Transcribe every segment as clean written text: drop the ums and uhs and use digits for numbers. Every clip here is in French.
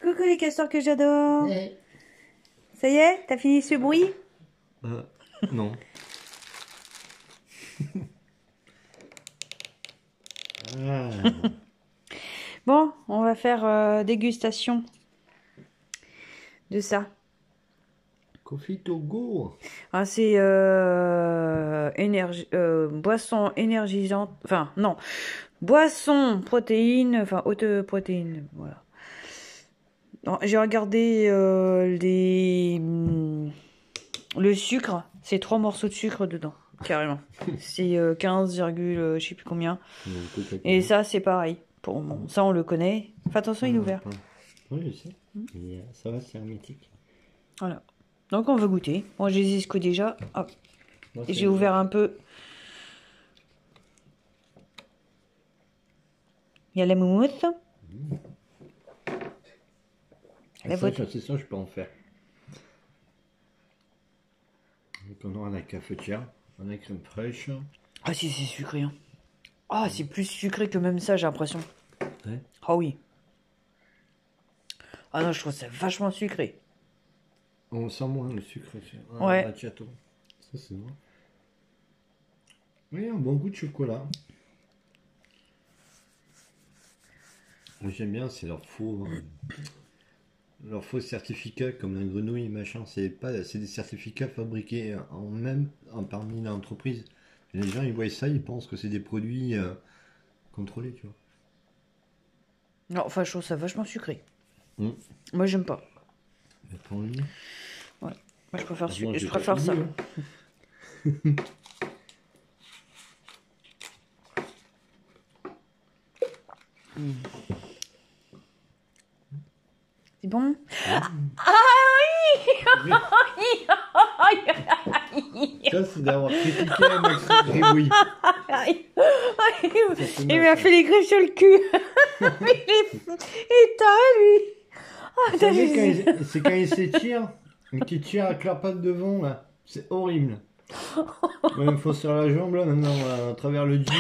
Coucou les castors que j'adore. Hey. Ça y est, t'as fini ce bruit? Non. Ah. Bon, on va faire dégustation de ça. Coffee to go. Ah, c'est boisson énergisante. Enfin, non. Boisson protéines. Enfin, haute protéine. Voilà. J'ai regardé le sucre. C'est 3 morceaux de sucre dedans. Carrément. C'est 15, je sais plus combien. Et ça, c'est pareil. Bon, ça, on le connaît. Fais attention, il est ouvert. Oui, je sais. Mais ça va, c'est hermétique. Voilà. Donc, on va goûter. Moi, j'ai les esco déjà. Hop. Moi, Et j'ai ouvert un peu. Il y a la moumoute. La ça, boîte. c'est ça, je peux en faire. Donc, on aura la cafetière, on a la crème fraîche. Ah, si, c'est sucré. Hein. Ah, c'est plus sucré que même ça, j'ai l'impression. Ouais. Ah oui. Ah non, je trouve ça vachement sucré. On sent moins le sucre. Ouais. Macchiato. Ça, c'est bon. Oui, un bon goût de chocolat. Moi, j'aime bien, c'est leur faux certificats comme la grenouille, machin. C'est des certificats fabriqués parmi l'entreprise. Les gens, ils voient ça, ils pensent que c'est des produits contrôlés, tu vois. Non, enfin, je trouve ça vachement sucré. Mm. Moi, j'aime pas. Mais prends-le. Ouais. Moi, je préfère, Moi, je préfère ça. C'est bon? Ah oui! Ça, c'est d'avoir critiqué un Max Gribouille. Il m'a fait les griffes sur le cul. Il est taré, lui. Vous savez, c'est quand il s'étire, et qu'il tire avec la patte devant, là. C'est horrible. Moi, il me faut sur la jambe, là, maintenant, à travers le jean.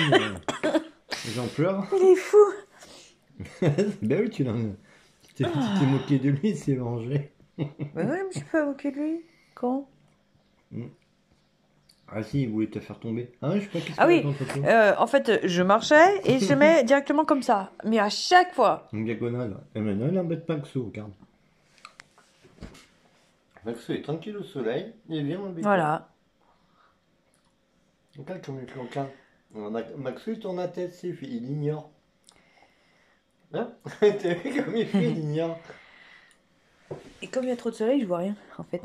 J'en pleure. Il est fou. Ben oui, tu t'es moqué de lui, c'est vengé. Ben ouais, je me suis pas moqué de lui. Quand? Ah si, il voulait te faire tomber. Ah ouais, je sais pas qu'est-ce Ah oui, photo. en fait, je marchais et je mets directement comme ça. Mais à chaque fois. Une diagonale. Et maintenant, il embête Maxo, regarde. Maxo est tranquille au soleil, il est bien embêté. Voilà. Regarde comme il cloquin. Maxo, il tourne la tête, il ignore. Hein? T'as vu comme il fait, il ignore. Et comme il y a trop de soleil, je vois rien, en fait.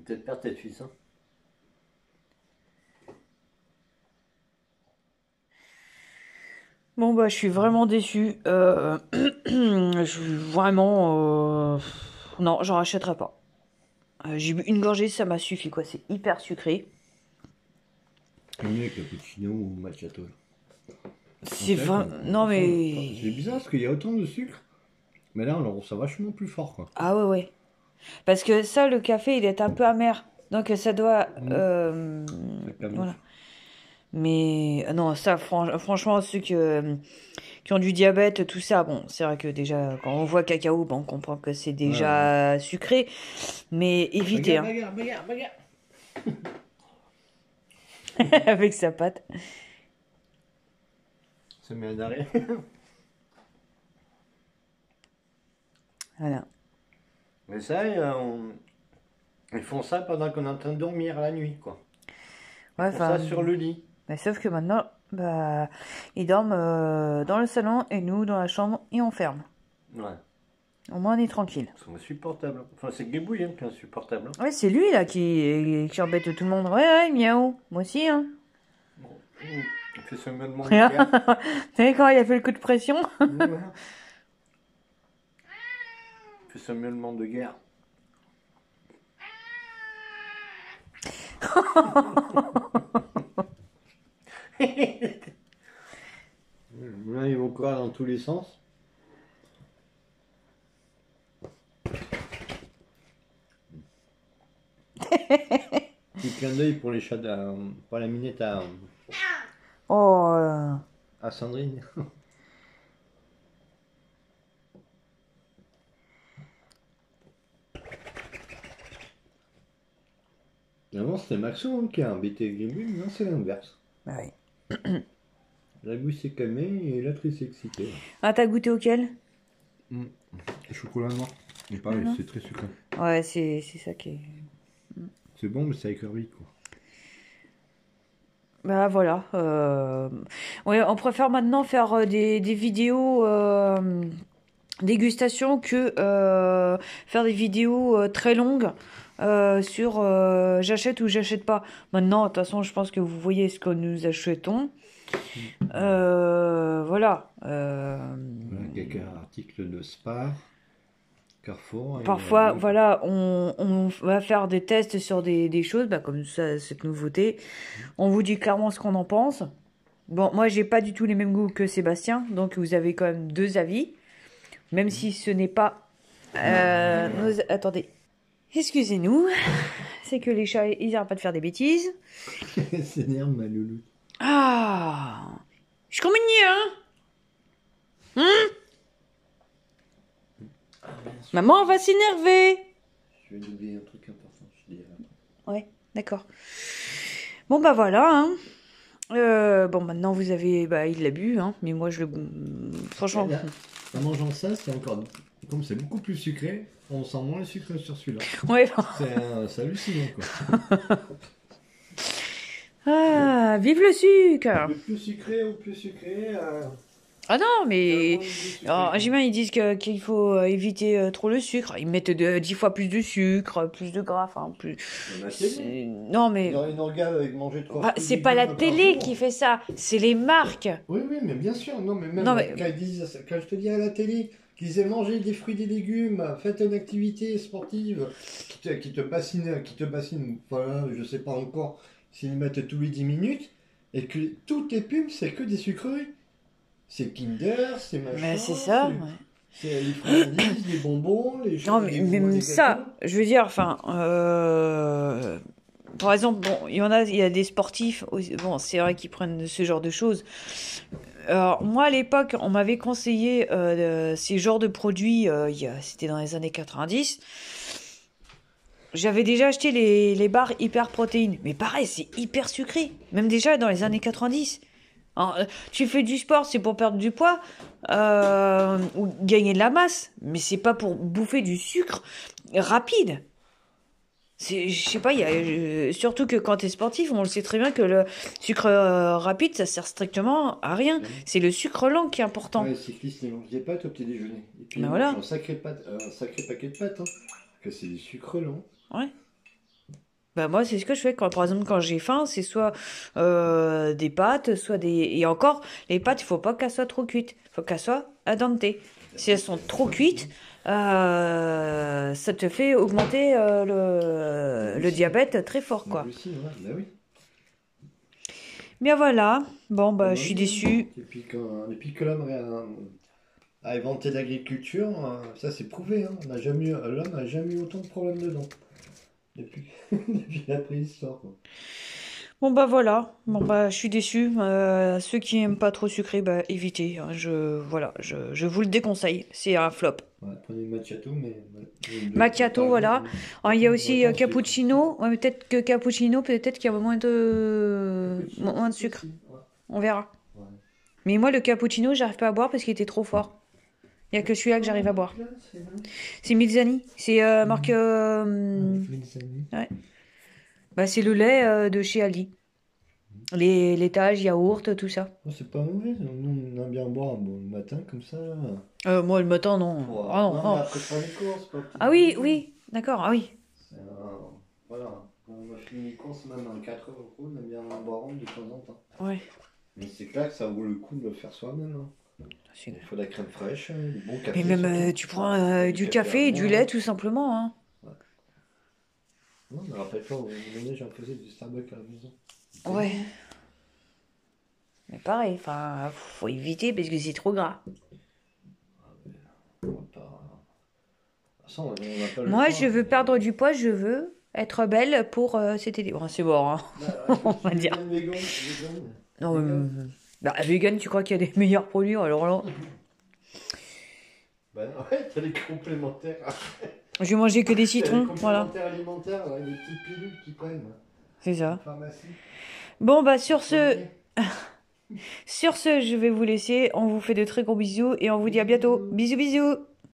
Peut-être perdre tes fils, hein. Bon, bah, je suis vraiment déçue. Je suis vraiment... Non, j'en rachèterai pas. J'ai bu une gorgée, ça m'a suffi, quoi. C'est hyper sucré. Mieux cappuccino ou macchiato. C'est vraiment... Non, mais... C'est bizarre parce qu'il y a autant de sucre. Mais là, on ressent vachement plus fort, quoi. Ah ouais, ouais. Parce que ça, le café, il est un peu amer. Donc, ça doit... Voilà. Mais non, ça, franchement, ceux qui ont du diabète, tout ça, bon, c'est vrai que déjà, quand on voit cacao, bon, on comprend que c'est déjà sucré. Mais évitez. Bagarre. Avec sa pâte. Ça met un arrêt. Voilà. Mais ça, ils font ça pendant qu'on est en train de dormir la nuit, quoi. Ouais, ils font ça sur le lit. Mais sauf que maintenant, bah, ils dorment dans le salon et nous dans la chambre et on ferme. Ouais. Au moins, on est tranquille. C'est insupportable. Enfin, c'est Guébouille hein, qui est insupportable. Ouais, c'est lui là qui embête tout le monde. Ouais, miaou. Moi aussi, hein. Bon. Il fait ce miaulement de guerre. Vous savez quand il a fait le coup de pression? Il fait ce miaulement de guerre. Là, ils vont courir dans tous les sens. Petit clin d'œil pour les chats pour la minette à Oh, Ah, Sandrine. Avant, c'était Maxon hein, qui a embêté Gribouille, maintenant c'est l'inverse. bah oui. La bouille s'est calmée et l'autre il s'est excité. Ah, t'as goûté auquel? Chocolat noir. Et Ah pareil, non. c'est très sucré. Ouais, c'est ça qui est... C'est bon, mais ça écœure quoi. Bah voilà. Ouais, on préfère maintenant faire des vidéos dégustation que faire des vidéos très longues sur j'achète ou j'achète pas. Maintenant, de toute façon, je pense que vous voyez ce que nous achetons. Voilà. Voilà, quelques articles de Spar, Carrefour. Parfois, voilà, on va faire des tests sur des choses, bah, comme ça, cette nouveauté. On vous dit clairement ce qu'on en pense. Bon, moi, j'ai pas du tout les mêmes goûts que Sébastien, donc vous avez quand même deux avis. Même si ce n'est pas... Attendez. Excusez-nous. C'est que les chats, ils n'arrêtent pas de faire des bêtises. S'énerve, ma loulou. Ah, je suis comme une hein. Maman va s'énerver. Je vais oublier un truc important, je dirais. Ouais, d'accord. Bon, bah voilà, hein. Bon, maintenant, vous avez... Bah, il l'a bu, hein. Mais moi, je le... Franchement... Là, en mangeant ça, c'est encore... Comme c'est beaucoup plus sucré, on sent moins le sucre sur celui-là. Ouais. C'est hallucinant, quoi. Ah, vive le sucre. Le plus sucré au plus sucré... Ah non, mais... Alors, Jimin, ils disent qu'il faut éviter trop le sucre. Ils mettent 10 fois plus de sucre, plus de gras, enfin, plus... Non, mais... Il y aurait une organe avec manger 3 Ah, c'est pas la télé qui fait ça, c'est les marques. Oui, oui, mais bien sûr. Non, mais même Non, mais- quand je te dis à la télé qu'ils aient mangé des fruits, des légumes, faites une activité sportive qui te bassine, voilà, je sais pas encore s'ils mettent tous les 10 minutes, et que toutes les pubs, c'est que des sucreries. C'est Kinder, c'est machin. Mais c'est ça, ouais. C'est les friandises, les bonbons, les Non, choses, mais les même gâteaux. ça, je veux dire, enfin... Par exemple, bon, il y a des sportifs, bon, c'est vrai qu'ils prennent ce genre de choses. Alors, moi, à l'époque, on m'avait conseillé ces genres de produits, c'était dans les années 90. J'avais déjà acheté les barres hyper protéines. Mais pareil, c'est hyper sucré. Même déjà dans les années 90. Alors, tu fais du sport, c'est pour perdre du poids ou gagner de la masse. Mais c'est pas pour bouffer du sucre rapide. Je sais pas, surtout que quand t'es sportif, on le sait très bien que le sucre rapide, ça sert strictement à rien. C'est le sucre lent qui est important. Ouais, cycliste, ils mangent des pâtes au petit déjeuner. Et puis Ben ils voilà. mangent un sacré paquet de pâtes. Hein, que c'est du sucre lent. Ouais. Bah moi, c'est ce que je fais quand, par exemple, quand j'ai faim, c'est soit des pâtes, soit des... Et encore, les pâtes, il faut pas qu'elles soient trop cuites. Il faut qu'elles soient al dente. Si elles sont trop cuites, ça te fait augmenter le diabète très fort, quoi. Aussi, ouais, bah oui. Bien voilà. Bon, bah, je suis déçue. Depuis que l'homme a inventé l'agriculture, ça c'est prouvé. Hein, l'homme n'a jamais eu autant de problèmes dedans. Depuis la préhistoire. Quoi. Bon bah voilà, bon bah je suis déçue. Ceux qui aiment pas trop sucré, bah évitez. Hein. Je vous le déconseille. C'est un flop. Ouais, prenez le macchiato, mais Macchiato, voilà. Il y a aussi Ouais, cappuccino. Ouais, mais peut-être que cappuccino, peut-être qu'il y a moins de sucre. Ouais. On verra. Ouais. Mais moi, le cappuccino, j'arrive pas à boire parce qu'il était trop fort. Il y a que celui-là que j'arrive à boire. C'est Milzani. C'est marque. Ouais. Bah, c'est le lait de chez Aldi. Les laitages, yaourt, tout ça. Oh, c'est pas mauvais. Nous, on aime bien boire le matin comme ça. Moi, le matin, non. Ouais. Ah, non, Non, non. mais après faire les courses. Quoi, Ah oui, oui. D'accord, ah oui. Voilà. Quand on a fini les courses, même à 4 euros, on aime bien en boire un de temps en temps. Ouais. Mais c'est clair que ça vaut le coup de le faire soi-même. Hein. Il faut de la crème fraîche, du bon café. Mais même, surtout. tu prends du café et du lait, tout simplement. Hein. Ouais. Non, mais rappelle-toi, au moment donné, j'en faisais du Starbucks à la maison. Ouais. Mais pareil, enfin, faut éviter parce que c'est trop gras. On va pas... Ça, on a pas le Moi, choix. je veux perdre du poids, je veux être belle pour cet été. Bon, c'est bon, hein. Bah, on va dire. Vegan. Non, bah, vegan, tu crois qu'il y a des meilleurs produits alors là? Bah non, ouais, t'as les complémentaires. Je vais manger que des T'as les citrons, voilà. complémentaires alimentaires, là, les petites pilules qui prennent. C'est En ça. pharmacie. Bon, bah, sur ce, je vais vous laisser. On vous fait de très gros bisous et on vous dit à bientôt. Bisous, bisous!